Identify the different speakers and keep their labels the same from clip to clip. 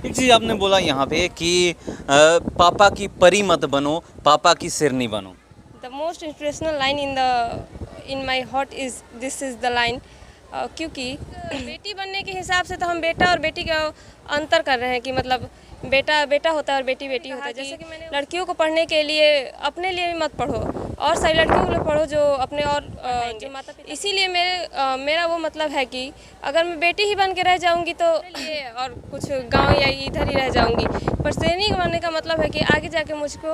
Speaker 1: एक चीज़ आपने बोला यहाँ पे कि पापा की परी मत बनो, पापा की सिरनी बनो।
Speaker 2: The most inspirational line in my heart is this is the line क्योंकि बेटी बनने के हिसाब से तो हम बेटा और बेटी का अंतर कर रहे हैं कि मतलब बेटा बेटा होता है और बेटी बेटी होता है। जैसे कि मैंने लड़कियों को पढ़ने के लिए अपने लिए भी मत पढ़ो और सारी लड़कियों के लिए पढ़ो जो अपने और जो माता पिता। इसीलिए मेरा वो मतलब है कि अगर मैं बेटी ही बन के रह जाऊंगी तो ये और कुछ गांव या इधर ही रह जाऊंगी, पर सैनिक बनने का मतलब है कि आगे जाके मुझको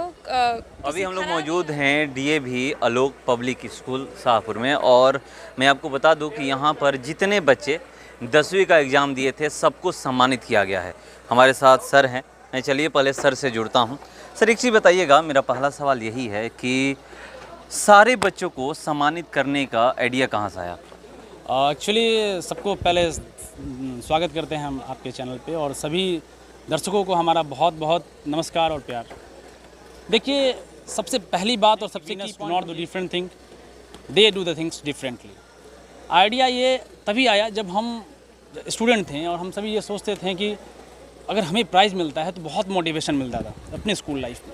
Speaker 1: अभी हम लोग मौजूद हैं डीएवी आलोक पब्लिक स्कूल शाहपुर में, और मैं आपको बता दूं कि यहाँ पर जितने बच्चे 10वीं का एग्ज़ाम दिए थे सबको सम्मानित किया गया है। हमारे साथ सर हैं, मैं चलिए पहले सर से जुड़ता हूँ। सर एक चीज़ बताइएगा, मेरा पहला सवाल यही है कि सारे बच्चों को सम्मानित करने का आइडिया कहाँ से आया?
Speaker 3: एक्चुअली सबको पहले स्वागत करते हैं हम आपके चैनल पे, और सभी दर्शकों को हमारा बहुत बहुत नमस्कार और प्यार। देखिए, सबसे पहली बात और सबसे not the different thing, they do the things differently. Idea ये तभी आया जब हम स्टूडेंट थे और हम सभी ये सोचते थे कि अगर हमें प्राइज़ मिलता है तो बहुत मोटिवेशन मिलता था अपने स्कूल लाइफ में।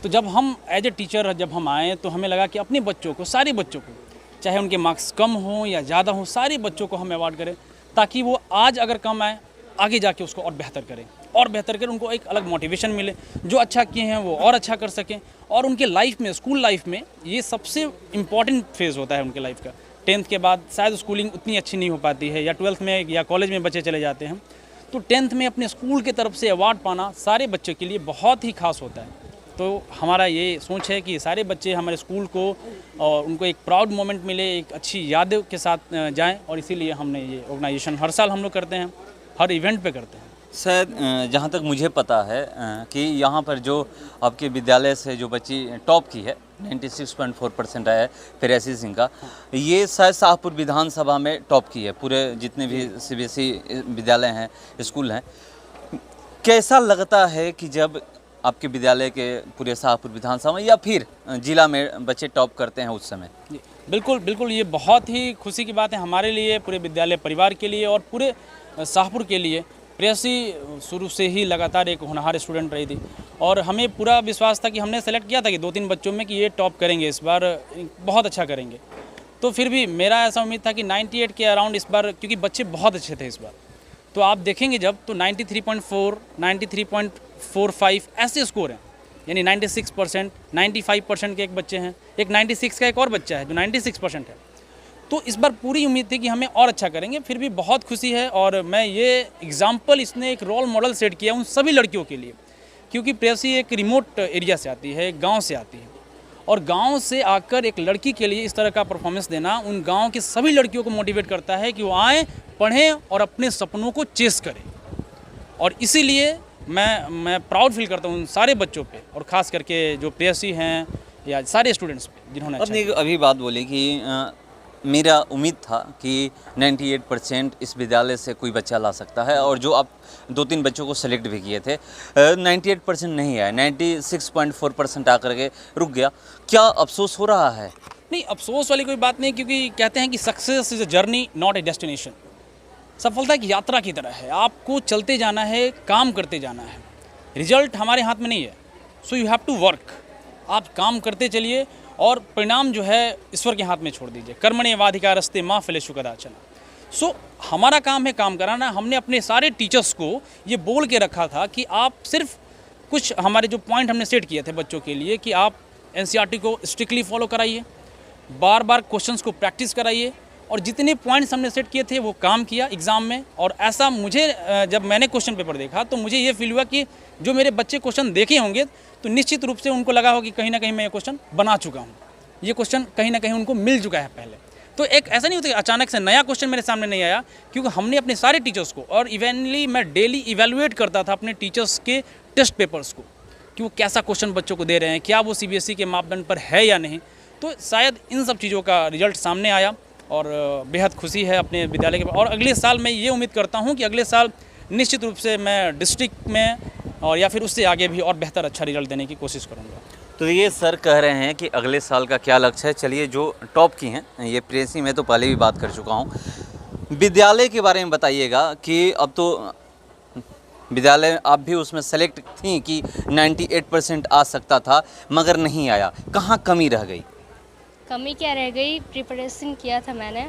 Speaker 3: तो जब हम एज ए टीचर जब हम आए तो हमें लगा कि अपने बच्चों को, सारे बच्चों को, चाहे उनके मार्क्स कम हों या ज़्यादा हों, सारे बच्चों को हम अवार्ड करें ताकि वो आज अगर कम आए आगे जाके उसको और बेहतर करें, और बेहतर करें, उनको एक अलग मोटिवेशन मिले, जो अच्छा किए हैं वो और अच्छा कर सकें। और उनके लाइफ में, स्कूल लाइफ में ये सबसे इम्पॉर्टेंट फेज़ होता है उनके लाइफ का। 10th के बाद शायद स्कूलिंग उतनी अच्छी नहीं हो पाती है, या 12th में या कॉलेज में बच्चे चले जाते हैं, तो 10th में अपने स्कूल की तरफ से अवार्ड पाना सारे बच्चों के लिए बहुत ही खास होता है। तो हमारा ये सोच है कि सारे बच्चे हमारे स्कूल को और उनको एक प्राउड मोमेंट मिले, एक अच्छी यादों के साथ जाएं, और इसीलिए हमने ये ऑर्गेनाइजेशन हर साल हम लोग करते हैं, हर इवेंट पे करते हैं।
Speaker 1: शायद जहाँ तक मुझे पता है कि यहाँ पर जो आपके विद्यालय से जो बच्ची टॉप की है, 96.4% आया है फिरैसी सिंह का, ये शायद शाहपुर विधानसभा में टॉप की है, पूरे जितने भी सीबीएसई विद्यालय हैं, स्कूल हैं। कैसा लगता है कि जब आपके विद्यालय के पूरे शाहपुर विधानसभा में या फिर जिला में बच्चे टॉप करते हैं उस समय?
Speaker 3: बिल्कुल बिल्कुल, ये बहुत ही खुशी की बात है हमारे लिए, पूरे विद्यालय परिवार के लिए और पूरे शाहपुर के लिए। प्रेयसी शुरू से ही लगातार एक होनहार स्टूडेंट रही थी, और हमें पूरा विश्वास था कि हमने सेलेक्ट किया था कि 2-3 बच्चों में कि ये टॉप करेंगे, इस बार बहुत अच्छा करेंगे। तो फिर भी मेरा ऐसा उम्मीद था कि 98 के अराउंड इस बार, क्योंकि बच्चे बहुत अच्छे थे इस बार, तो आप देखेंगे जब तो 93.4, 93.45 ऐसे स्कोर हैं, यानी 96%, 95% के एक बच्चे हैं, एक 96 का एक और बच्चा है जो 96% है। तो इस बार पूरी उम्मीद थी कि हमें और अच्छा करेंगे, फिर भी बहुत खुशी है। और मैं ये एग्जाम्पल, इसने एक रोल मॉडल सेट किया उन सभी लड़कियों के लिए, क्योंकि प्रेयसी एक रिमोट एरिया से आती है, एक गांव से आती है, और गांव से आकर एक लड़की के लिए इस तरह का परफॉर्मेंस देना उन गांव की सभी लड़कियों को मोटिवेट करता है कि वो आएँ, पढ़ें और अपने सपनों को चेस करें। और इसीलिए मैं प्राउड फील करता हूँ उन सारे बच्चों पे, और ख़ास करके जो प्रेयसी हैं या सारे स्टूडेंट्स पे जिन्होंने
Speaker 1: आपने अभी बात बोली कि मेरा उम्मीद था कि 98% इस विद्यालय से कोई बच्चा ला सकता है, और जो आप 2-3 बच्चों को सेलेक्ट भी किए थे, 98% नहीं आया, 96.4% आकर के रुक गया। क्या अफसोस हो रहा है?
Speaker 3: नहीं, अफसोस वाली कोई बात नहीं, क्योंकि कहते हैं कि success is a journey not a destination. सफलता एक यात्रा की तरह है, आपको चलते जाना है, काम करते जाना है, रिजल्ट हमारे हाथ में नहीं है। So you have to work, आप काम करते चलिए और परिणाम जो है ईश्वर के हाथ में छोड़ दीजिए। कर्मण्येवाधिकारस्ते मा फलेषु कदाचन। सो हमारा काम है काम कराना। हमने अपने सारे टीचर्स को ये बोल के रखा था कि आप सिर्फ कुछ हमारे जो पॉइंट हमने सेट किए थे बच्चों के लिए कि आप एनसीईआरटी को स्ट्रिक्टली फॉलो कराइए, बार बार क्वेश्चंस को प्रैक्टिस कराइए, और जितने पॉइंट्स हमने सेट किए थे वो काम किया एग्ज़ाम में। और ऐसा मुझे जब मैंने क्वेश्चन पेपर देखा तो मुझे ये फील हुआ कि जो मेरे बच्चे क्वेश्चन देखे होंगे तो निश्चित रूप से उनको लगा हो कि कहीं ना कहीं मैं ये क्वेश्चन बना चुका हूँ, ये क्वेश्चन कहीं ना कहीं उनको मिल चुका है पहले। तो एक ऐसा नहीं होता कि अचानक से नया क्वेश्चन मेरे सामने नहीं आया, क्योंकि हमने अपने सारे टीचर्स को, और इवेंटली मैं डेली इवेलुएट करता था अपने टीचर्स के टेस्ट पेपर्स को कि वो कैसा क्वेश्चन बच्चों को दे रहे हैं, क्या वो सीबीएसई के मापदंड पर है या नहीं। तो शायद इन सब चीज़ों का रिजल्ट सामने आया, और बेहद खुशी है अपने विद्यालय के। और अगले साल मैं ये उम्मीद करता हूँ कि अगले साल निश्चित रूप से मैं डिस्ट्रिक्ट में और या फिर उससे आगे भी और बेहतर अच्छा रिजल्ट देने की कोशिश करूँगा।
Speaker 1: तो ये सर कह रहे हैं कि अगले साल का क्या लक्ष्य है। चलिए, जो टॉप की हैं, ये प्रेयसी में तो पहले भी बात कर चुका हूँ, विद्यालय के बारे में बताइएगा कि अब तो विद्यालय आप भी उसमें सेलेक्ट थी कि 98% आ सकता था मगर नहीं आया, कहाँ कमी रह गई?
Speaker 4: कमी क्या रह गई, प्रिपरेशन किया था मैंने।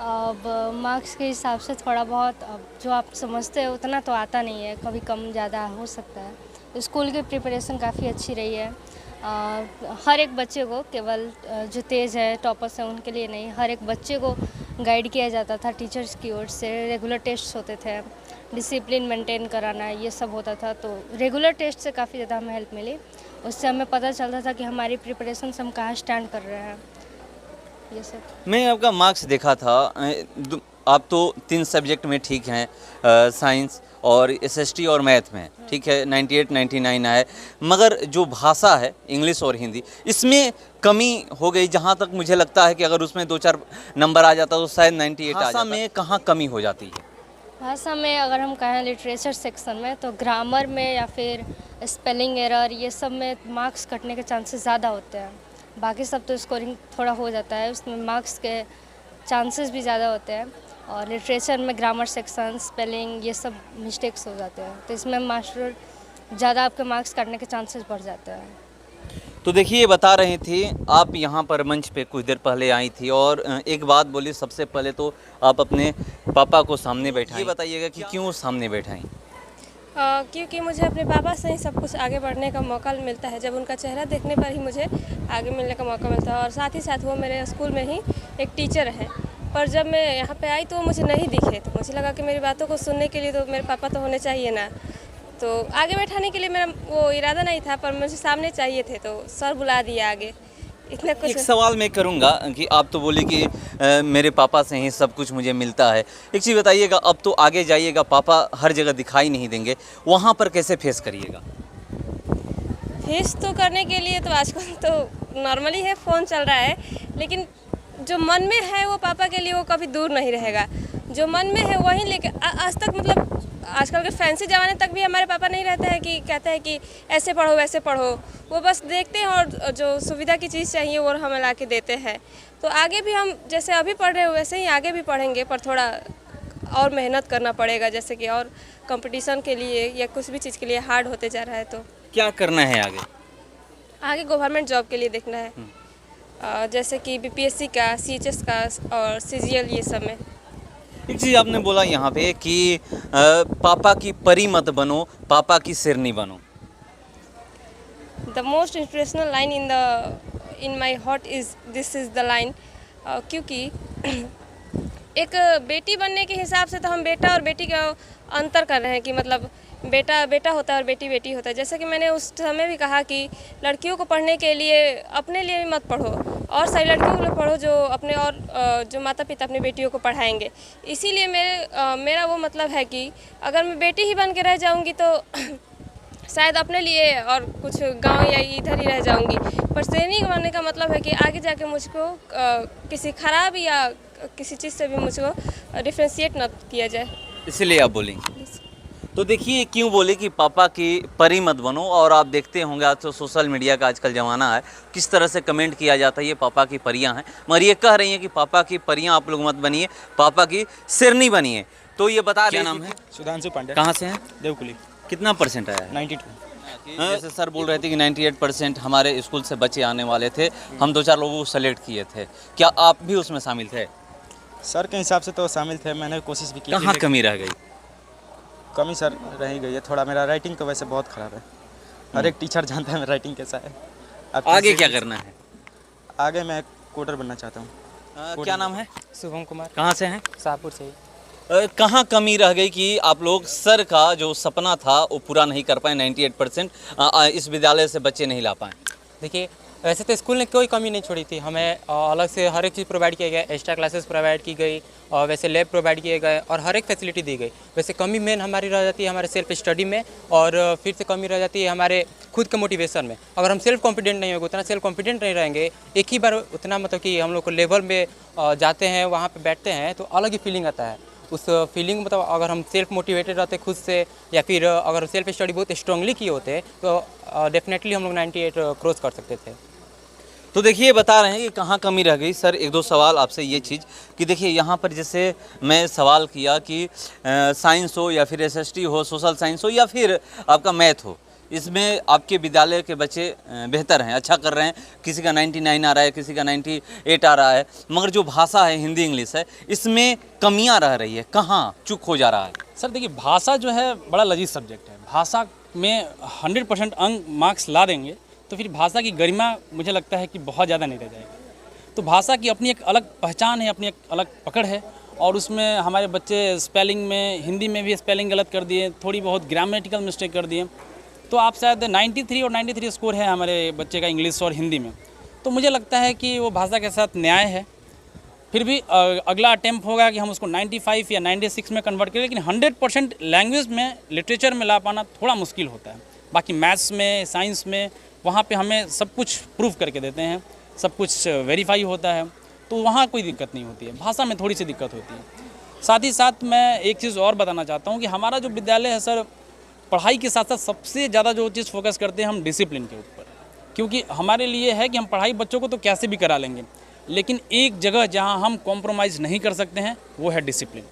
Speaker 4: अब मार्क्स के हिसाब से थोड़ा बहुत अब जो आप समझते हो उतना तो आता नहीं है, कभी कम ज़्यादा हो सकता है। स्कूल की प्रिपरेशन काफ़ी अच्छी रही है। हर एक बच्चे को, केवल जो तेज़ है टॉपर्स हैं उनके लिए नहीं, हर एक बच्चे को गाइड किया जाता था टीचर्स की ओर से। रेगुलर टेस्ट होते थे, डिसिप्लिन मेंटेन कराना, ये सब होता था। तो रेगुलर टेस्ट से काफ़ी ज़्यादा हमें हेल्प मिली। उससे हमें पता चलता था कि हमारी प्रिपरेशन से हम कहाँ स्टैंड कर रहे हैं, ये सब।
Speaker 1: मैं आपका मार्क्स देखा था, आप तो 3 सब्जेक्ट में ठीक हैं, साइंस और एसएसटी और मैथ में, ठीक है, 98 99 आए, मगर जो भाषा है इंग्लिश और हिंदी, इसमें कमी हो गई। जहाँ तक मुझे लगता है कि अगर उसमें 2-4 नंबर आ जाता तो शायद 98 आ जाता। भाषा में कहाँ कमी हो जाती है?
Speaker 4: भाषा में अगर हम कहें लिटरेचर सेक्शन में, तो ग्रामर में या फिर स्पेलिंग एरर, ये सब में मार्क्स कटने के चांसेस ज़्यादा होते हैं। बाकी सब तो स्कोरिंग थोड़ा हो जाता है, उसमें मार्क्स के चांसेस भी ज़्यादा होते हैं। और लिटरेचर में ग्रामर सेक्शन, स्पेलिंग, ये सब मिस्टेक्स हो जाते हैं, तो इसमें मास्टर ज़्यादा आपके मार्क्स काटने के चांसेस बढ़ जाते हैं।
Speaker 1: तो देखिए, ये बता रही थी आप यहाँ पर मंच पे कुछ देर पहले आई थी और एक बात बोली। सबसे पहले तो आप अपने पापा को सामने बैठाई। ये बताइएगा कि क्यों सामने बैठाई?
Speaker 2: क्योंकि मुझे अपने पापा से ही सब कुछ आगे बढ़ने का मौका मिलता है। जब उनका चेहरा देखने पर ही मुझे आगे मिलने का मौका मिलता है। और साथ ही साथ वो मेरे स्कूल में ही एक टीचर है। पर जब मैं यहाँ पे आई तो वो मुझे नहीं दिखे, तो मुझे लगा कि मेरी बातों को सुनने के लिए तो मेरे पापा तो होने चाहिए ना। तो आगे बैठाने के लिए मेरा वो इरादा नहीं था, पर मुझे सामने चाहिए थे, तो सर बुला दिया आगे। इतना कुछ।
Speaker 1: एक सवाल मैं करूँगा कि आप तो बोले कि मेरे पापा से ही सब कुछ मुझे मिलता है। एक चीज़ बताइएगा, अब तो आगे जाइएगा, पापा हर जगह दिखाई नहीं देंगे, वहाँ पर कैसे फेस करिएगा?
Speaker 2: फेस तो करने के लिए तो आजकल तो नॉर्मली है, फ़ोन चल रहा है, लेकिन जो मन में है वो पापा के लिए वो कभी दूर नहीं रहेगा। जो मन में है वही लेके आज तक, मतलब आजकल के फैंसी ज़माने तक भी हमारे पापा नहीं रहते हैं कि कहते हैं कि ऐसे पढ़ो वैसे पढ़ो। वो बस देखते हैं और जो सुविधा की चीज़ चाहिए वो हमें ला के देते हैं। तो आगे भी हम जैसे अभी पढ़ रहे हो वैसे ही आगे भी पढ़ेंगे, पर थोड़ा और मेहनत करना पड़ेगा, जैसे कि और कंपटीशन के लिए या कुछ भी चीज़ के लिए हार्ड होते जा रहा है। तो
Speaker 1: क्या करना है आगे?
Speaker 2: आगे गवर्नमेंट जॉब के लिए देखना है, जैसे कि बीपीएससी का, सीएचएस का और सीजीएल, ये सब में।
Speaker 1: एक चीज़ आपने बोला यहाँ पे कि पापा की परी मत बनो, पापा की सिरनी बनो।
Speaker 2: The most inspirational line in my heart is this is the line. क्योंकि एक बेटी बनने के हिसाब से तो हम बेटा और बेटी का अंतर कर रहे हैं कि मतलब बेटा बेटा होता है और बेटी बेटी होता है। जैसे कि मैंने उस समय भी कहा कि लड़कियों को पढ़ने के लिए अपने लिए मत पढ़ो, और सारी लड़कियों को पढ़ो जो अपने और जो माता पिता अपनी बेटियों को पढ़ाएंगे। इसीलिए मेरा वो मतलब है कि अगर मैं बेटी ही बन के रह जाऊंगी तो शायद अपने लिए और कुछ गांव या इधर ही रह जाऊंगी। पर सैनिक बनने का मतलब है कि आगे जाके मुझको किसी खराब या किसी चीज़ से भी मुझको डिफ्रेंशिएट न किया जाए,
Speaker 1: इसलिए आप बोलेंगे। तो देखिए, क्यों बोले कि पापा की परी मत बनो। और आप देखते होंगे आज तो सोशल मीडिया का आजकल ज़माना है, किस तरह से कमेंट किया जाता है ये पापा की परियां हैं, मगर ये कह रही हैं कि पापा की परियां आप लोग मत बनिए, पापा की सिरनी बनिए। तो ये बता, क्या नाम है?
Speaker 5: सुधांशु पांडे।
Speaker 1: कहाँ से हैं?
Speaker 5: देवकुली।
Speaker 1: कितना परसेंट आया है?
Speaker 5: 92।
Speaker 1: जैसे सर बोल रहे थे कि 98% हमारे स्कूल से बच्चे आने वाले थे, हम 2-4 लोगों को सेलेक्ट किए थे, क्या आप भी उसमें शामिल थे?
Speaker 5: सर के हिसाब से तो शामिल थे, मैंने कोशिश भी की।
Speaker 1: कहाँ कमी रह गई?
Speaker 5: कमी सर रह ही गई है थोड़ा, मेरा राइटिंग तो वैसे बहुत ख़राब है, हर एक टीचर जानता है मेरा राइटिंग कैसा है। अब
Speaker 1: आगे क्या करना है?
Speaker 5: आगे मैं कोडर बनना चाहता हूँ।
Speaker 1: क्या नाम है?
Speaker 6: शुभम कुमार,
Speaker 1: कहाँ से हैं?
Speaker 6: शाहपुर से ही।
Speaker 1: कहाँ कमी रह गई कि आप लोग सर का जो सपना था वो पूरा नहीं कर पाए, 98% इस विद्यालय से बच्चे नहीं ला पाए?
Speaker 6: देखिए, वैसे तो स्कूल ने कोई कमी नहीं छोड़ी थी, हमें अलग से हर एक चीज़ प्रोवाइड किया गया, एक्स्ट्रा क्लासेस प्रोवाइड की गई और वैसे लैब प्रोवाइड किए गए और हर एक फैसिलिटी दी गई। वैसे कमी मेन हमारी रह जाती है हमारे सेल्फ स्टडी में, और फिर से कमी रह जाती है हमारे खुद के मोटिवेशन में। अगर हम सेल्फ कॉन्फिडेंट नहीं होंगे, उतना सेल्फ कॉन्फिडेंट नहीं रहेंगे, एक ही बार उतना मतलब कि हम लोग को लेवल में जाते हैं, वहाँ पर बैठते हैं तो अलग ही फीलिंग आता है। उस फीलिंग मतलब अगर हम सेल्फ मोटिवेटेड रहते खुद से, या फिर अगर सेल्फ स्टडी बहुत स्ट्रांगली किए होते तो डेफिनेटली हम लोग 98 क्रॉस कर सकते थे।
Speaker 1: तो देखिए बता रहे हैं कि कहाँ कमी रह गई। सर एक दो सवाल आपसे ये चीज़ कि देखिए यहाँ पर जैसे मैं सवाल किया कि साइंस हो या फिर एसएसटी हो, सोशल साइंस हो या फिर आपका मैथ हो, इसमें आपके विद्यालय के बच्चे बेहतर हैं, अच्छा कर रहे हैं। किसी का 99 आ रहा है, किसी का 98 आ रहा है, मगर जो भाषा है हिंदी इंग्लिश है, इसमें कमियां रह रही है, कहाँ चूक हो जा रहा है?
Speaker 3: सर देखिए, भाषा जो है बड़ा लजीज सब्जेक्ट है। भाषा में 100% अंक मार्क्स ला देंगे तो फिर भाषा की गरिमा मुझे लगता है कि बहुत ज़्यादा नहीं रह जाएगी। तो भाषा की अपनी एक अलग पहचान है, अपनी एक अलग पकड़ है, और उसमें हमारे बच्चे स्पेलिंग में, हिंदी में भी स्पेलिंग गलत कर दिए, थोड़ी बहुत ग्रामेटिकल मिस्टेक कर दिए। तो आप शायद 93 और 93 स्कोर है हमारे बच्चे का इंग्लिश और हिंदी में। तो मुझे लगता है कि वो भाषा के साथ न्याय है। फिर भी अगला अटेम्प्ट होगा कि हम उसको 95 या 96 में कन्वर्ट करें, लेकिन 100% लैंग्वेज में, लिटरेचर में ला पाना थोड़ा मुश्किल होता है। बाकी मैथ्स में, साइंस में, वहाँ पे हमें सब कुछ प्रूव करके देते हैं, सब कुछ वेरीफाई होता है, तो वहाँ कोई दिक्कत नहीं होती है। भाषा में थोड़ी सी दिक्कत होती है। साथ ही साथ मैं एक चीज़ और बताना चाहता हूँ कि हमारा जो विद्यालय है सर, पढ़ाई के साथ साथ सबसे ज़्यादा जो चीज़ फोकस करते हैं हम डिसिप्लिन के ऊपर, क्योंकि हमारे लिए है कि हम पढ़ाई बच्चों को तो कैसे भी करा लेंगे, लेकिन एक जगह जहां हम कॉम्प्रोमाइज़ नहीं कर सकते हैं वो है डिसिप्लिन।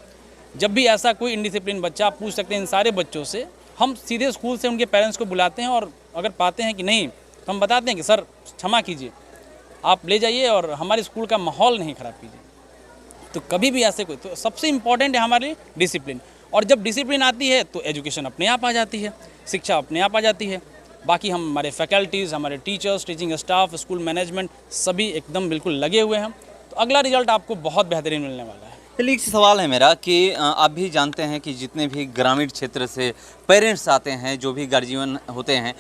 Speaker 3: जब भी ऐसा कोई इनडिसिप्लिन बच्चा, आप पूछ सकते हैं इन सारे बच्चों से, हम सीधे स्कूल से उनके पेरेंट्स को बुलाते हैं, और अगर पाते हैं कि नहीं, तो हम बताते हैं कि सर क्षमा कीजिए, आप ले जाइए और हमारे स्कूल का माहौल नहीं ख़राब कीजिए। तो कभी भी ऐसे कोई, तो सबसे इम्पॉर्टेंट है हमारे लिए डिसिप्लिन, और जब डिसिप्लिन आती है तो एजुकेशन अपने आप आ जाती है, शिक्षा अपने आप आ जाती है। बाकी हम, हमारे फैकल्टीज़, हमारे teachers, teaching staff, school management सभी एकदम बिल्कुल लगे हुए हैं। तो अगला रिजल्ट आपको बहुत बेहतरीन मिलने वाला है।
Speaker 1: चलिए एक सवाल है मेरा कि आप भी जानते हैं कि जितने भी ग्रामीण क्षेत्र से पेरेंट्स आते हैं, जो भी गार्जियन होते हैं,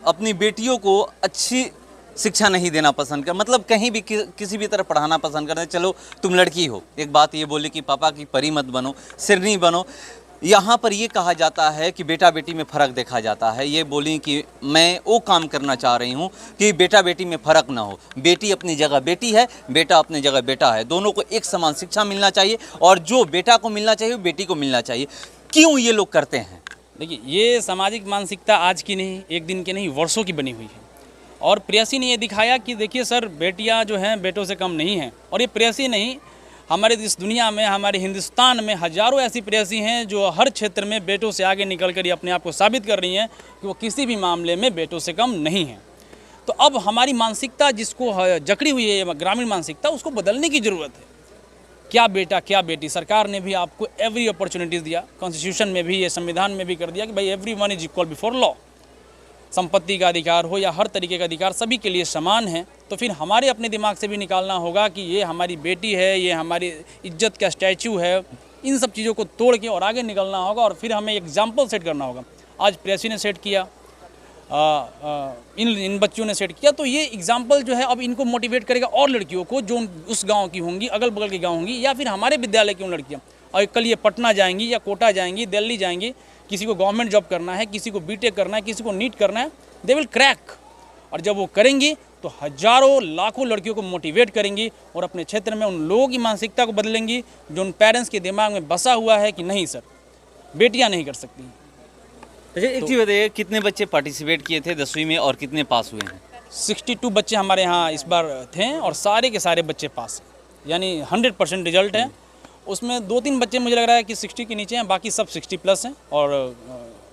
Speaker 1: अपनी बेटियों को अच्छी शिक्षा नहीं देना पसंद कर, मतलब कहीं भी किसी भी तरह पढ़ाना पसंद करते हैं। चलो तुम लड़की हो, एक बात ये बोली कि पापा की परी मत बनो, सिरनी बनो। यहाँ पर ये कहा जाता है कि बेटा बेटी में फ़र्क देखा जाता है। ये बोली कि मैं वो काम करना चाह रही हूँ कि बेटा बेटी में फ़र्क ना हो, बेटी अपनी जगह बेटी है, बेटा अपनी जगह बेटा है, दोनों को एक समान शिक्षा मिलना चाहिए, और जो बेटा को मिलना चाहिए वो बेटी को मिलना चाहिए। क्यों ये लोग करते हैं?
Speaker 3: देखिए, ये सामाजिक मानसिकता आज की नहीं, एक दिन की नहीं, वर्षों की बनी हुई है। और प्रेयसी ने ये दिखाया कि देखिए सर, बेटियां जो हैं बेटों से कम नहीं हैं। और ये प्रेयसी नहीं, हमारे इस दुनिया में, हमारे हिंदुस्तान में हज़ारों ऐसी प्रेयसी हैं जो हर क्षेत्र में बेटों से आगे निकल कर ये अपने आप को साबित कर रही हैं कि वो किसी भी मामले में बेटों से कम नहीं हैं। तो अब हमारी मानसिकता, जिसको जकड़ी हुई है ग्रामीण मानसिकता, उसको बदलने की ज़रूरत है। क्या बेटा क्या बेटी, सरकार ने भी आपको एवरी अपॉर्चुनिटीज़ दिया, कॉन्स्टिट्यूशन में भी, ये संविधान में भी कर दिया कि भाई everyone is equal before law. संपत्ति का अधिकार हो या हर तरीके का अधिकार सभी के लिए समान है। तो फिर हमारे अपने दिमाग से भी निकालना होगा कि ये हमारी बेटी है, ये हमारी इज्जत का स्टैचू है। इन सब चीज़ों को तोड़ के और आगे निकलना होगा, और फिर हमें एग्जाम्पल सेट करना होगा। आज प्रेयसी ने सेट किया, इन बच्चों ने सेट किया, तो ये एग्जाम्पल जो है अब इनको मोटिवेट करेगा और लड़कियों को जो उस गाँव की होंगी, अगल बगल की गाँव होंगी, या फिर हमारे विद्यालय की उन लड़कियाँ, और कल ये पटना जाएंगी या कोटा जाएंगी, दिल्ली जाएंगी, किसी को गवर्नमेंट जॉब करना है, किसी को बीटेक करना है, किसी को नीट करना है, दे विल क्रैक। और जब वो करेंगी तो हजारों लाखों लड़कियों को मोटिवेट करेंगी, और अपने क्षेत्र में उन लोगों की मानसिकता को बदलेंगी जो उन पेरेंट्स के दिमाग में बसा हुआ है कि नहीं सर, बेटियां नहीं कर सकती।
Speaker 1: अच्छा एक चीज़ बताइए, कितने बच्चे पार्टिसिपेट किए थे 10वीं में और कितने पास हुए हैं?
Speaker 3: 62 बच्चे हमारे यहाँ इस बार थे, और सारे के सारे बच्चे पास हैं, यानी 100% रिजल्ट है। उसमें 2-3 बच्चे मुझे लग रहा है कि 60 के नीचे हैं, बाकी सब 60+ हैं, और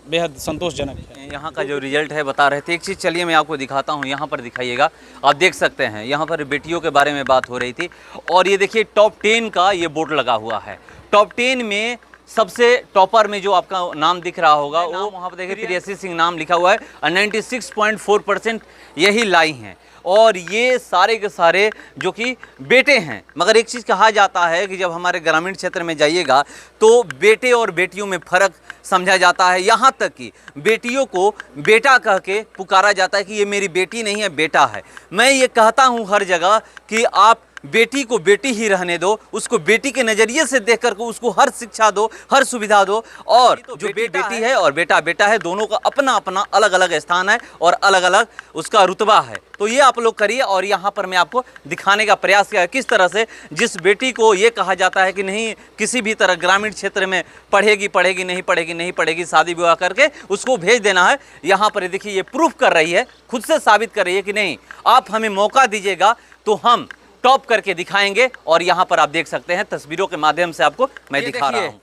Speaker 3: बेहद संतोषजनक है।
Speaker 1: यहाँ का जो रिजल्ट है बता रहे थे। एक चीज़ चलिए मैं आपको दिखाता हूँ, यहाँ पर दिखाइएगा, आप देख सकते हैं यहाँ पर बेटियों के बारे में बात हो रही थी, और ये देखिए टॉप 10 का ये बोर्ड लगा हुआ है। टॉप 10 में सबसे टॉपर में जो आपका नाम दिख रहा होगा, वो वहाँ पर देखिए प्रेयसी सिंह नाम लिखा हुआ है, 96.4% यही लाई हैं, और ये सारे के सारे जो कि बेटे हैं। मगर एक चीज़ कहा जाता है कि जब हमारे ग्रामीण क्षेत्र में जाइएगा तो बेटे और बेटियों में फ़र्क समझा जाता है। यहाँ तक कि बेटियों को बेटा कह के पुकारा जाता है कि ये मेरी बेटी नहीं है, बेटा है। मैं ये कहता हूँ हर जगह कि आप बेटी को बेटी ही रहने दो, उसको बेटी के नज़रिए से देख कर उसको हर शिक्षा दो, हर सुविधा दो। और जो बेटी है और बेटा बेटा है, दोनों का अपना अपना अलग अलग स्थान है और अलग अलग उसका रुतबा है। तो ये आप लोग करिए। और यहाँ पर मैं आपको दिखाने का प्रयास किया किस तरह से जिस बेटी को ये कहा जाता है कि नहीं किसी भी तरह ग्रामीण क्षेत्र में पढ़ेगी पढ़ेगी नहीं पढ़ेगी नहीं पढ़ेगी, शादी विवाह करके उसको भेज देना है। यहाँ पर देखिए ये प्रूफ कर रही है, खुद से साबित कर रही है कि नहीं आप हमें मौका दीजिएगा तो हम टॉप करके दिखाएंगे। और यहाँ पर आप देख सकते हैं तस्वीरों के माध्यम से आपको मैं दिखा रहा हूँ।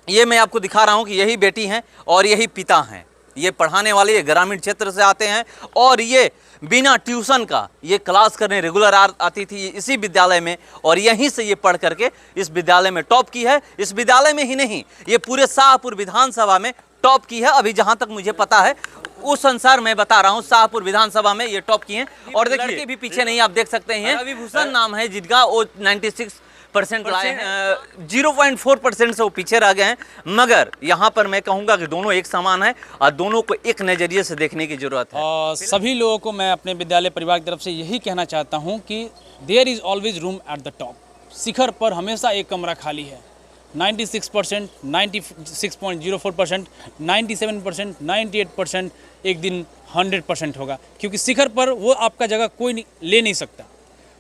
Speaker 1: ये मैं आपको दिखा रहा हूँ कि यही बेटी हैं और यही पिता हैं। ये पढ़ाने वाले ये ग्रामीण क्षेत्र से आते हैं और ये बिना ट्यूशन का ये क्लास करने रेगुलर आती थी इसी विद्यालय में, और यहीं से ये पढ़ करके इस विद्यालय में टॉप की है। इस विद्यालय में ही नहीं, ये पूरे शाहपुर विधानसभा में टॉप की है। अभी जहाँ तक मुझे पता है उस अनुसार मैं बता रहा हूँ, शाहपुर विधानसभा में ये टॉप की हैं। और देखिए लड़के भी पीछे नहीं, आप देख सकते हैं रविभूषण नाम है जिनका, वो 96% लाए हैं, 0.4% से वो पीछे रह गए हैं। मगर यहाँ पर मैं कहूँगा कि दोनों एक समान है और दोनों को एक नज़रिए से देखने की जरूरत है।
Speaker 3: सभी लोगों को मैं अपने विद्यालय परिवार की तरफ से यही कहना चाहता हूँ कि there is always room at the top. शिखर पर हमेशा एक कमरा खाली है। 96%, 96.04%, 97%, 98%, एक दिन 100% होगा, क्योंकि शिखर पर वो आपका जगह कोई ले नहीं सकता,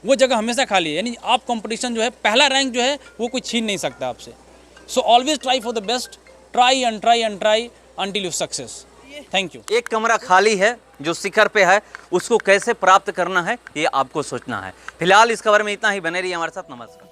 Speaker 3: वो जगह हमेशा खाली है। यानी आप कंपटीशन जो है, पहला रैंक जो है वो कोई छीन नहीं सकता आपसे। So always try for the best, try and try and try until you success. Thank you.
Speaker 1: एक कमरा खाली है जो शिखर पे है, उसको कैसे प्राप्त करना है ये आपको सोचना है। फिलहाल इस खबर में इतना ही, बने रहिए हमारे साथ। नमस्कार।